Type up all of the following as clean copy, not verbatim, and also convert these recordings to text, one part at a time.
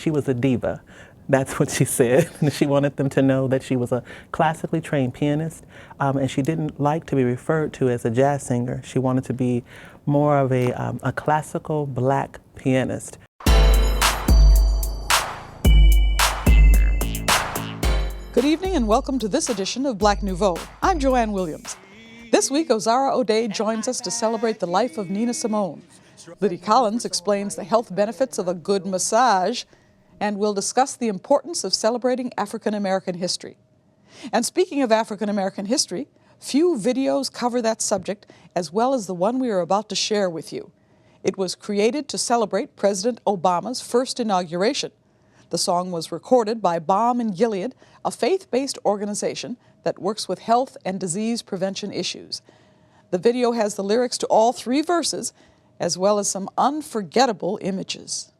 she was a diva. That's what she said. She wanted them to know that she was a classically trained pianist, and she didn't like to be referred to as a jazz singer. She wanted to be more of a classical black pianist. Good evening and welcome to this edition of Black Nouveau. I'm Joanne Williams. This week, Ozara Ode joins us to celebrate the life of Nina Simone. Liddy Collins explains the health benefits of a good massage, and we'll discuss the importance of celebrating African American history. And speaking of African American history, few videos cover that subject as well as the one we are about to share with you. It was created to celebrate President Obama's first inauguration. The song was recorded by Balm in Gilead, a faith-based organization that works with health and disease prevention issues. The video has the lyrics to all 3 verses, as well as some unforgettable images.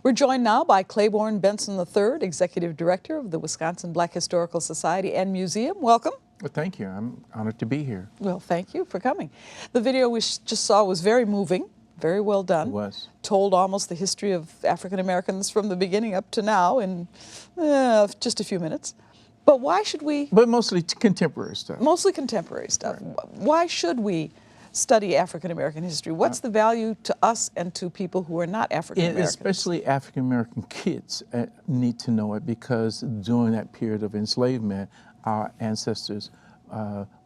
We're joined now by Claiborne Benson III, Executive Director of the Wisconsin Black Historical Society and Museum. Welcome. Well, thank you. I'm honored to be here. Well, thank you for coming. The video we just saw was very moving, very well done. It was. Told almost the history of African Americans from the beginning up to now in just a few minutes. But why should we? But mostly contemporary stuff. Mostly contemporary stuff. Right. Why should we study African American history? What's the value to us and to people who are not African Americans? Especially African American kids need to know it, because during that period of enslavement, our ancestors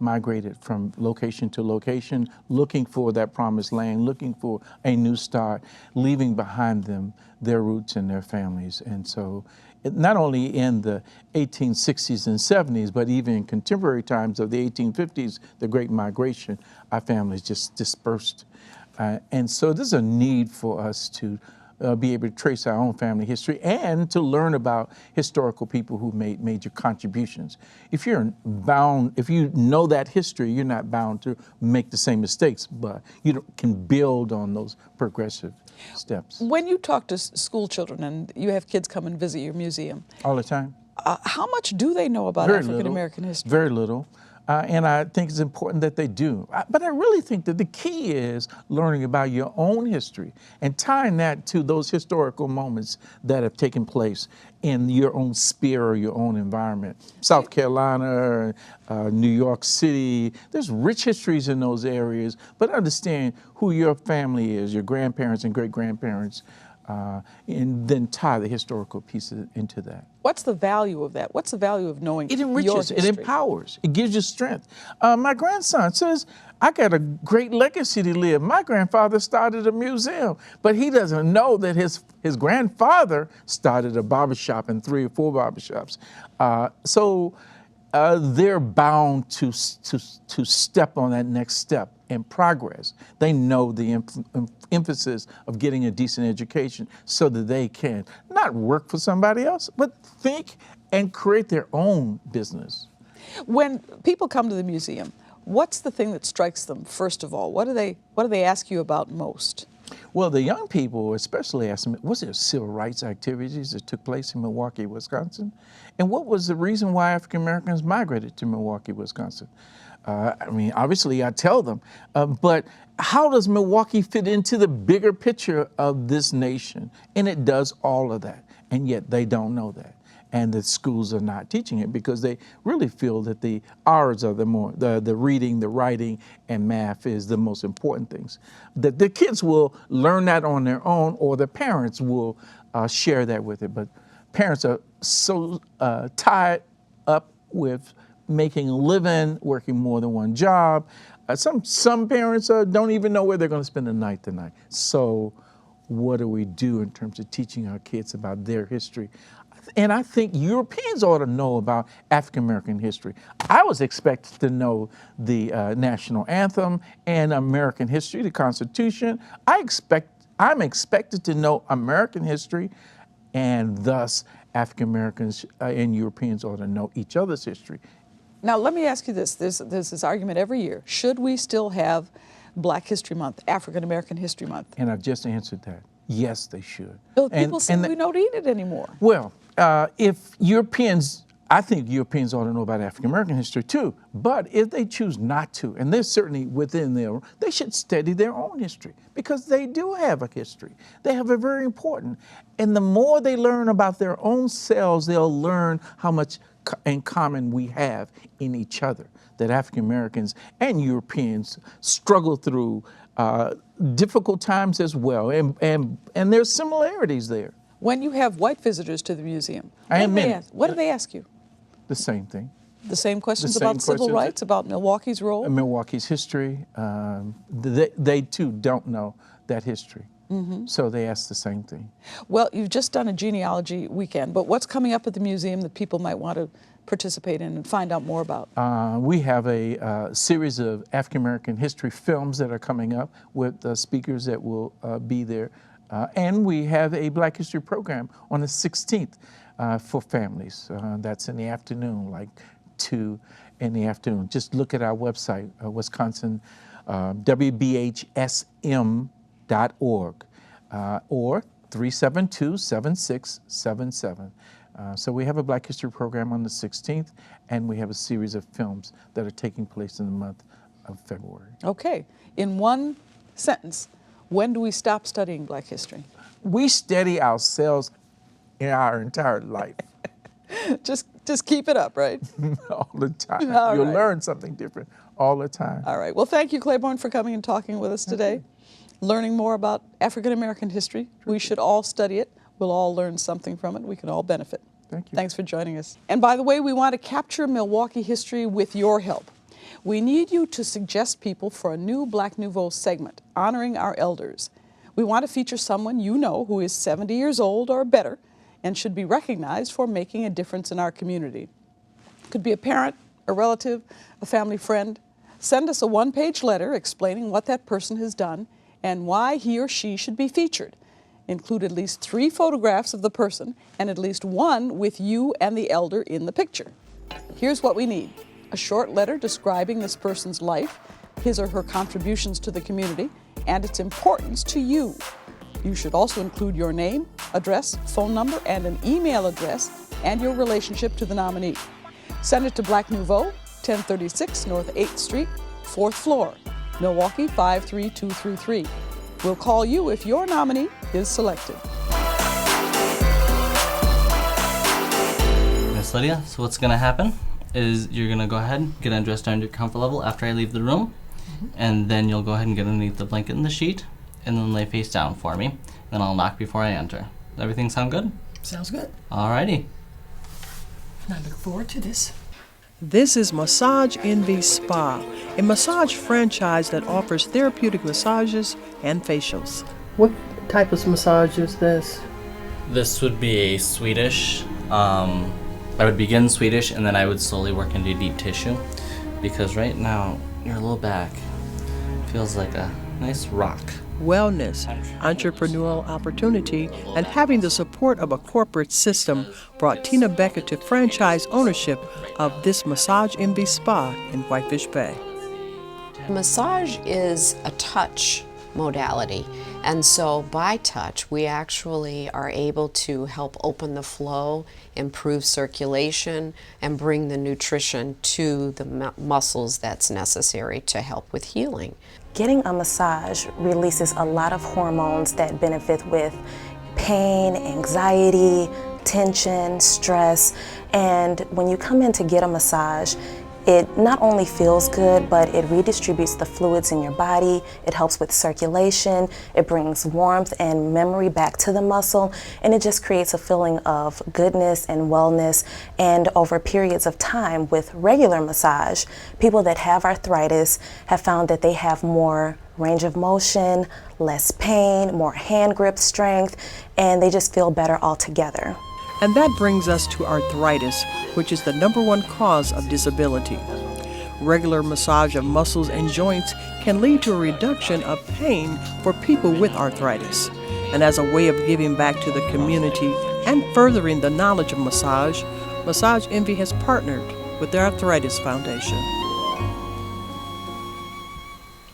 migrated from location to location, looking for that promised land, looking for a new start, leaving behind them their roots and their families. And so not only in the 1860s and 70s, but even in contemporary times of the 1850s, the Great Migration, our families just dispersed. And so there's a need for us to be able to trace our own family history and to learn about historical people who made major contributions. If you know that history, you're not bound to make the same mistakes, but you can build on those progressive steps. When you talk to school children and you have kids come and visit your museum, all the time, how much do they know about African American history? Very little. And I think it's important that they do. But I really think that the key is learning about your own history and tying that to those historical moments that have taken place in your own sphere or your own environment. South Carolina, New York City, there's rich histories in those areas, but understand who your family is, your grandparents and great-grandparents, and then tie the historical pieces into that. What's the value of that? What's the value of knowing It your enriches, history? it empowers, it gives you strength. My grandson says, I got a great legacy to live. My grandfather started a museum, but he doesn't know that his grandfather started a barbershop and 3 or 4 barbershops. So they're bound to step on that next step in progress. They know the emphasis of getting a decent education so that they can not work for somebody else, but think and create their own business. When people come to the museum, what's the thing that strikes them first of all? What do they ask you about most? Well, the young people especially ask me, was there civil rights activities that took place in Milwaukee, Wisconsin? And what was the reason why African Americans migrated to Milwaukee, Wisconsin? I mean, obviously I tell them, but how does Milwaukee fit into the bigger picture of this nation? And it does all of that, and yet they don't know that. And the schools are not teaching it because they really feel that the R's are the reading, the writing, and math is the most important things. That the kids will learn that on their own, or the parents will share that with it. But parents are so tied up with making a living, working more than one job. Some parents don't even know where they're going to spend the night tonight. So what do we do in terms of teaching our kids about their history? And I think Europeans ought to know about African American history. I was expected to know the national anthem and American history, the Constitution. I'm expected to know American history, and thus African Americans and Europeans ought to know each other's history. Now, let me ask you this. There's this argument every year. Should we still have Black History Month, African American History Month? And I've just answered that. Yes, they should. Well, people say we don't need it anymore. Well, I think Europeans ought to know about African American history too, but if they choose not to, and they're certainly they should study their own history, because they do have a history. They have a very important, and the more they learn about their own selves, they'll learn how much in common we have in each other, that African Americans and Europeans struggle through difficult times as well, and there's similarities there. When you have white visitors to the museum, what do they ask you? The same thing. The same questions about civil rights, about Milwaukee's role? Milwaukee's history. They too don't know that history. Mm-hmm. So they ask the same thing. Well, you've just done a genealogy weekend, but what's coming up at the museum that people might want to participate in and find out more about? We have a series of African American history films that are coming up with speakers that will be there. And we have a Black History program on the 16th for families. That's in the afternoon, like 2 in the afternoon. Just look at our website, Wisconsin, WBHSM.org, or 372-7677. So we have a Black History program on the 16th, and we have a series of films that are taking place in the month of February. Okay. In one sentence, when do we stop studying Black history? We study ourselves in our entire life. Just keep it up, right? All the time. All You'll right. learn something different all the time. All right. Well, thank you, Claiborne, for coming and talking with us today. Learning more about African American history. We should all study it. We'll all learn something from it. We can all benefit. Thank you. Thanks for joining us. And by the way, we want to capture Milwaukee history with your help. We need you to suggest people for a new Black Nouveau segment, honoring our elders. We want to feature someone you know who is 70 years old or better and should be recognized for making a difference in our community. Could be a parent, a relative, a family friend. Send us a one-page letter explaining what that person has done and why he or she should be featured. Include at least 3 photographs of the person and at least one with you and the elder in the picture. Here's what we need: a short letter describing this person's life, his or her contributions to the community, and its importance to you. You should also include your name, address, phone number, and an email address, and your relationship to the nominee. Send it to Black Nouveau, 1036 North 8th Street, 4th floor, Milwaukee 53233. We'll call you if your nominee is selected. Miss Lydia, so what's going to happen is you're going to go ahead and get undressed down to your comfort level after I leave the room, and then you'll go ahead and get underneath the blanket and the sheet, and then lay face down for me. Then I'll knock before I enter. Does everything sound good? Sounds good. Alrighty. I look forward to this. This is Massage Envy Spa, a massage franchise that offers therapeutic massages and facials. What type of massage is this? This would be a Swedish. I would begin Swedish, and then I would slowly work into deep tissue, because right now your low back feels like a nice rock. Wellness, entrepreneurial opportunity, and having the support of a corporate system brought Tina Beckett to franchise ownership of this Massage Envy Spa in Whitefish Bay. Massage is a touch modality, and so by touch we actually are able to help open the flow, improve circulation, and bring the nutrition to the muscles that's necessary to help with healing. Getting a massage releases a lot of hormones that benefit with pain, anxiety, tension, stress, and when you come in to get a massage, it not only feels good, but it redistributes the fluids in your body, it helps with circulation, it brings warmth and memory back to the muscle, and it just creates a feeling of goodness and wellness. And over periods of time with regular massage, people that have arthritis have found that they have more range of motion, less pain, more hand grip strength, and they just feel better altogether. And that brings us to arthritis, which is the #1 cause of disability. Regular massage of muscles and joints can lead to a reduction of pain for people with arthritis. And as a way of giving back to the community and furthering the knowledge of massage, Massage Envy has partnered with the Arthritis Foundation.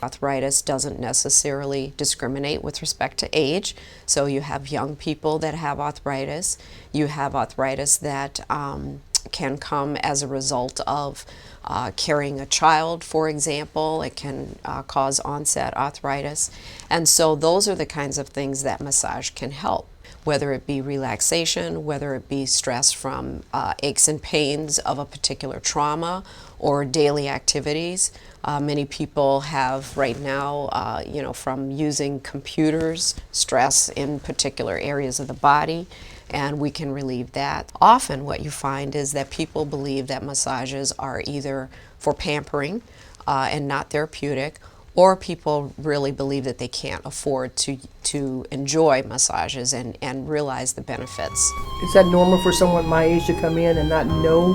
Arthritis doesn't necessarily discriminate with respect to age. So you have young people that have arthritis. You have arthritis that can come as a result of carrying a child, for example. It can cause onset arthritis. And so those are the kinds of things that massage can help, whether it be relaxation, whether it be stress from aches and pains of a particular trauma or daily activities. Many people have right now, from using computers, stress in particular areas of the body, and we can relieve that. Often what you find is that people believe that massages are either for pampering and not therapeutic, or people really believe that they can't afford to enjoy massages and realize the benefits. Is that normal for someone my age to come in and not know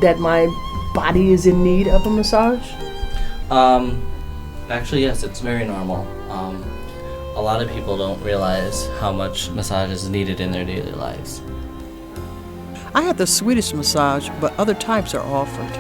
that my body is in need of a massage? Actually, yes, it's very normal. A lot of people don't realize how much massage is needed in their daily lives. I have the Swedish massage, but other types are offered.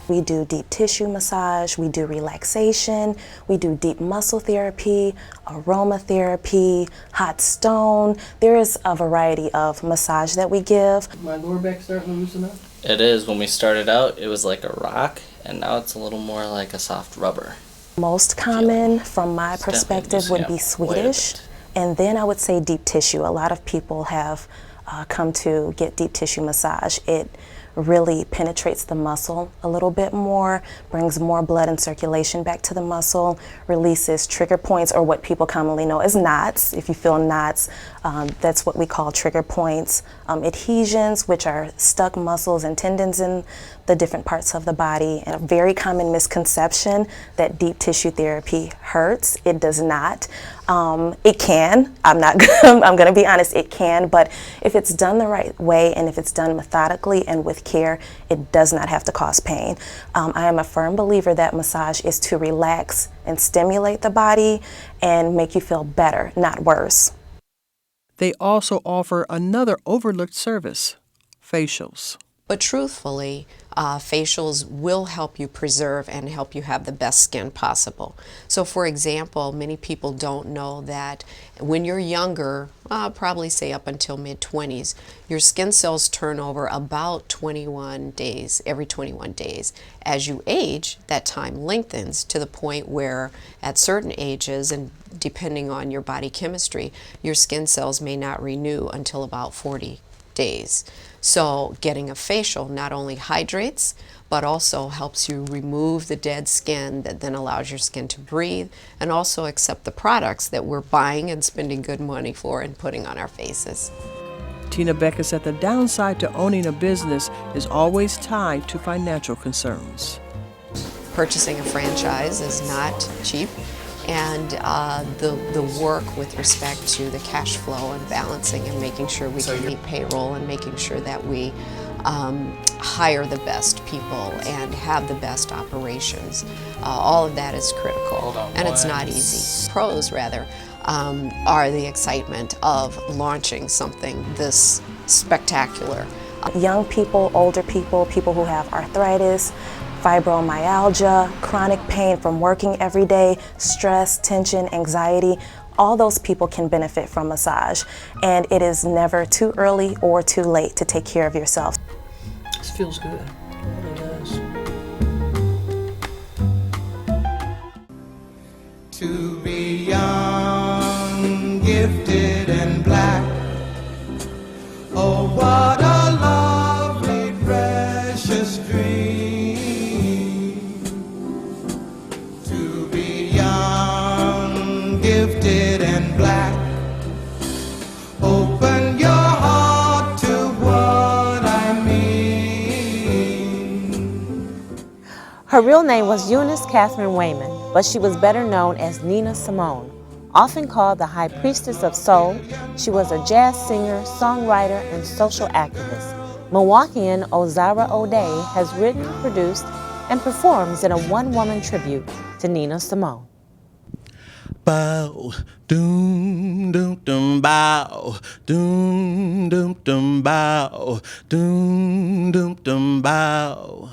We do deep tissue massage, we do relaxation, we do deep muscle therapy, aromatherapy, hot stone. There is a variety of massage that we give. My lower back starting to loosen up? It is. When we started out, it was like a rock, and now it's a little more like a soft rubber. Most common, from my It's definitely perspective, would loosening be up quite a Swedish. bit. And then I would say deep tissue. A lot of people have come to get deep tissue massage. It really penetrates the muscle a little bit more, brings more blood and circulation back to the muscle, releases trigger points, or what people commonly know as knots. If you feel knots, that's what we call trigger points. Adhesions, which are stuck muscles and tendons in the different parts of the body. And a very common misconception that deep tissue therapy hurts. It does not. It can. I'm going to be honest, it can, but if it's done the right way and if it's done methodically and with care, it does not have to cause pain. I am a firm believer that massage is to relax and stimulate the body and make you feel better, not worse. They also offer another overlooked service, facials. But truthfully, facials will help you preserve and help you have the best skin possible. So for example, many people don't know that when you're younger, probably say up until mid-20s, your skin cells turn over about 21 days, every 21 days. As you age, that time lengthens to the point where at certain ages, and depending on your body chemistry, your skin cells may not renew until about 40 days. So getting a facial not only hydrates, but also helps you remove the dead skin that then allows your skin to breathe and also accept the products that we're buying and spending good money for and putting on our faces. Tina Becker said the downside to owning a business is always tied to financial concerns. Purchasing a franchise is not cheap, and the work with respect to the cash flow and balancing and making sure we can meet payroll and making sure that we hire the best people and have the best operations. All of that is critical, and it's not easy. Pros, rather, are the excitement of launching something this spectacular. Young people, older people, people who have arthritis, fibromyalgia, chronic pain from working every day, stress, tension, anxiety, all those people can benefit from massage. And it is never too early or too late to take care of yourself. This feels good. It really does. To be young, gifted, and black. Oh, what a lovely, precious dream. To be young, gifted, and black. Open your heart to what I mean. Her real name was Eunice Catherine Wayman, but she was better known as Nina Simone. Often called the High Priestess of Soul, she was a jazz singer, songwriter, and social activist. Milwaukeean Ozara Ode has written, produced, and performs in a one-woman tribute to Nina Simone. Bow, doom, doom, doom, bow, doom, doom, doom, bow, doom, doom, doom, bow.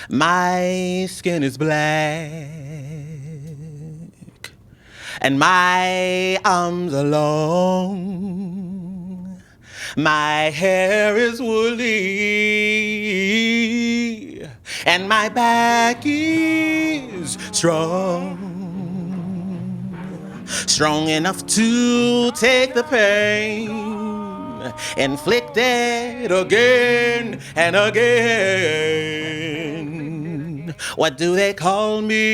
My skin is black, and my arms are long. My hair is woolly, and my back is strong. Strong enough to take the pain, inflicted again and again. What do they call me?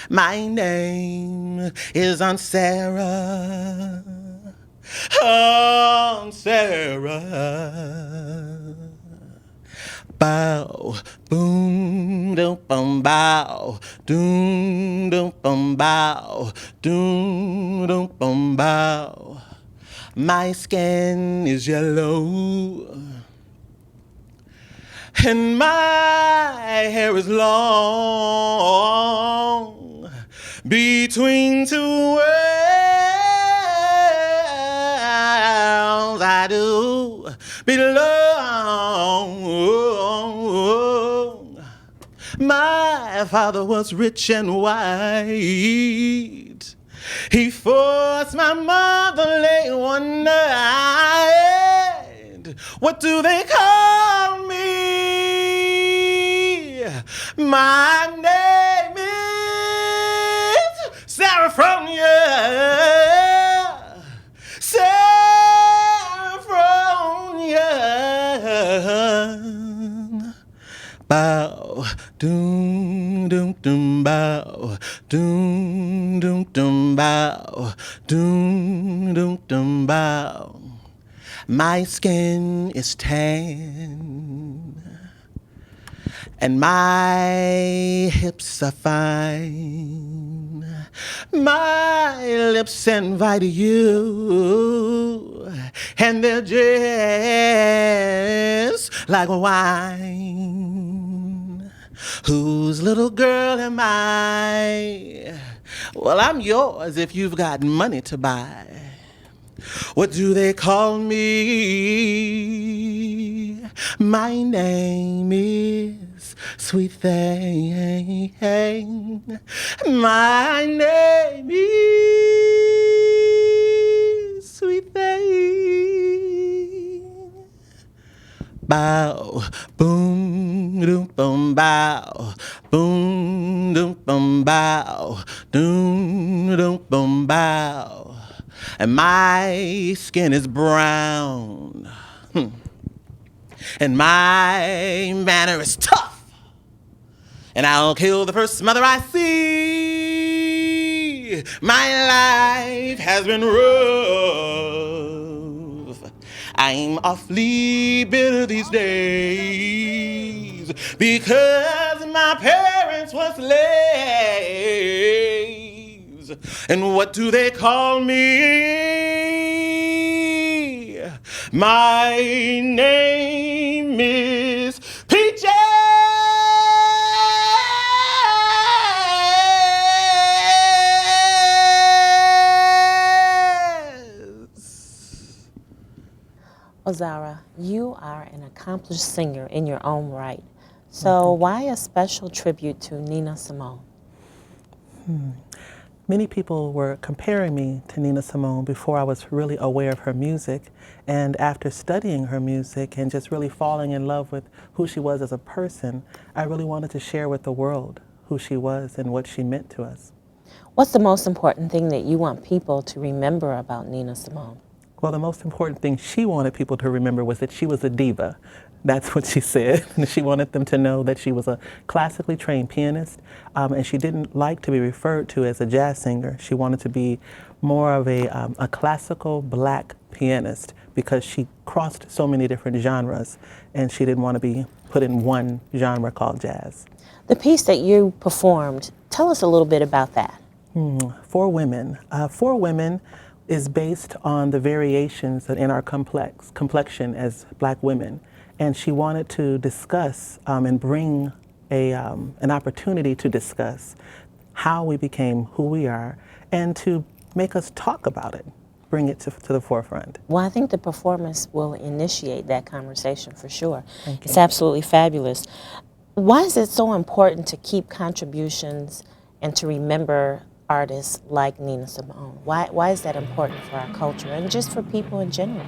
My name is Aunt Sarah. Aunt Sarah. Bow, boom, doom, bum, bow, doom, doom, bum, bow, doom, doom, bum, bow. My skin is yellow, and my hair is long, between two worlds I do belong. My father was rich and white. He forced my mother late one night. What do they call me? My name is Sarafronia. Sarafronia. Bow, doom, doom, doom, bow, doom, doom, doom, bow, doom, doom, doom, bow. My skin is tan, and my hips are fine. My lips invite you, and they're just like wine. Whose little girl am I? Well, I'm yours if you've got money to buy. What do they call me? My name is Sweet Thing. My name is Sweet Thing. Bow, boom, doom, boom, bow, boom, doom, boom, bow, doom, doom, boom, bow. And my skin is brown, and my manner is tough, and I'll kill the first mother I see. My life has been rough. I'm awfully bitter these days because my parents were slaves. And what do they call me? My name is Peaches. Ozara, you are an accomplished singer in your own right. So why a special tribute to Nina Simone? Many people were comparing me to Nina Simone before I was really aware of her music. And after studying her music and just really falling in love with who she was as a person, I really wanted to share with the world who she was and what she meant to us. What's the most important thing that you want people to remember about Nina Simone? Well, the most important thing she wanted people to remember was that she was a diva. That's what she said. She wanted them to know that she was a classically trained pianist, and she didn't like to be referred to as a jazz singer. She wanted to be more of a classical black pianist because she crossed so many different genres, and she didn't want to be put in one genre called jazz. The piece that you performed, tell us a little bit about that. For Women. For Women is based on the variations in our complexion as black women. And she wanted to discuss and bring an opportunity to discuss how we became who we are and to make us talk about it, bring it to the forefront. Well, I think the performance will initiate that conversation for sure. Thank you. It's absolutely fabulous. Why is it so important to keep contributions and to remember artists like Nina Simone? Why is that important for our culture and just for people in general?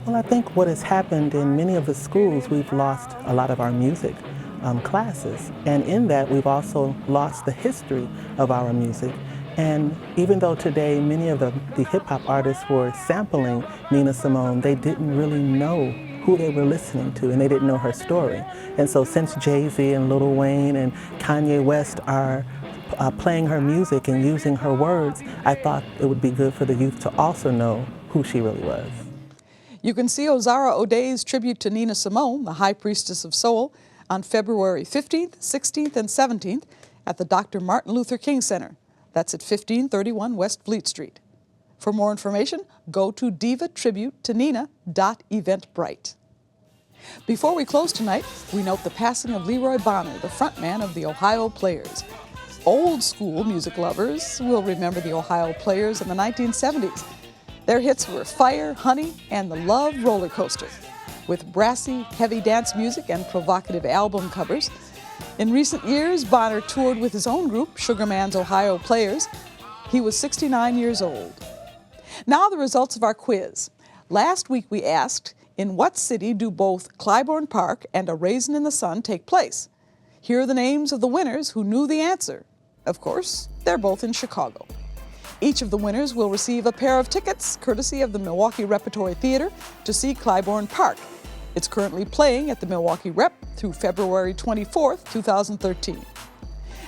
Well, I think what has happened in many of the schools, we've lost a lot of our music classes. And in that, we've also lost the history of our music. And even though today many of the hip-hop artists were sampling Nina Simone, they didn't really know who they were listening to, and they didn't know her story. And so since Jay-Z and Lil Wayne and Kanye West are playing her music and using her words, I thought it would be good for the youth to also know who she really was. You can see Ozara Ode's tribute to Nina Simone, the High Priestess of Soul, on February 15th, 16th, and 17th at the Dr. Martin Luther King Center. That's at 1531 West Fleet Street. For more information, go to divatributetonina.eventbrite. Before we close tonight, we note the passing of Leroy Bonner, the frontman of the Ohio Players. Old school music lovers will remember the Ohio Players in the 1970s. Their hits were Fire, Honey, and The Love Roller Coaster. With brassy, heavy dance music and provocative album covers, In recent years, Bonner toured with his own group, Sugarman's Ohio Players. He was 69 years old. Now the results of our quiz. Last week we asked, in what city do both Clybourne Park and A Raisin in the Sun take place? Here are the names of the winners who knew the answer. Of course, they're both in Chicago. Each of the winners will receive a pair of tickets, courtesy of the Milwaukee Repertory Theater, to see Clybourne Park. It's currently playing at the Milwaukee Rep through February 24th, 2013.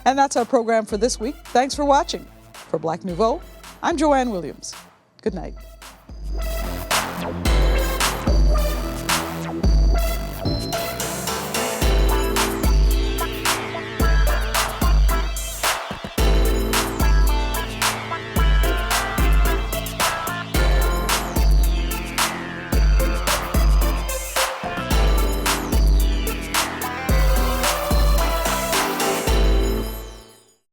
And that's our program for this week. Thanks for watching. For Black Nouveau, I'm Joanne Williams. Good night.